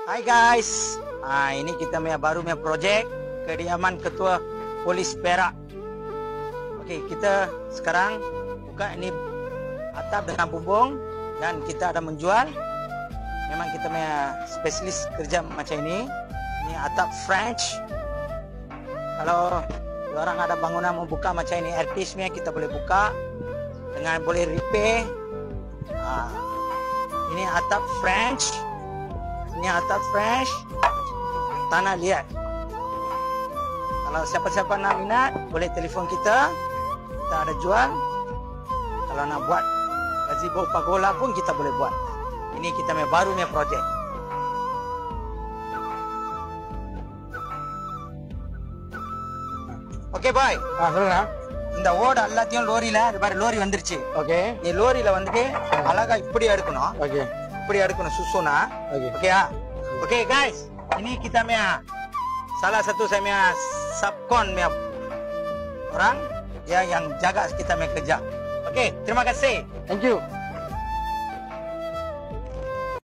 Hai guys, ini kita baru punya projek kediaman Ketua Polis Perak. Okey, kita sekarang buka ini atap dengan bumbung dan kita ada menjual. Memang kita punya spesialis kerja macam ini. Ini atap French. Kalau orang ada bangunan mau buka macam ini airpiece kita boleh buka dengan boleh repair. Ini atap French. Ini atap French. Tanah liat. Kalau siapa-siapa nak minat, boleh telefon kita. Kita ada jual. Kalau nak buat gazebo pagola pun kita boleh buat. Ini kita baru punya projek. Okay boy. சொல்லுங்க. இந்த ஓடு எல்லாத்தையும் லோரியில பாரு லோரி வந்துருச்சு. ஓகே. நீ லோரியில வந்துட்டு அழகா இப்படி எடுக்கணும். ஓகே. இப்படி எடுக்கணும் susuna. Okey. Okey ya. Okey guys, ini kita punya salah satu saya punya subkon punya orang ya yang jaga kita punya kerja. Okey, terima kasih. Thank you.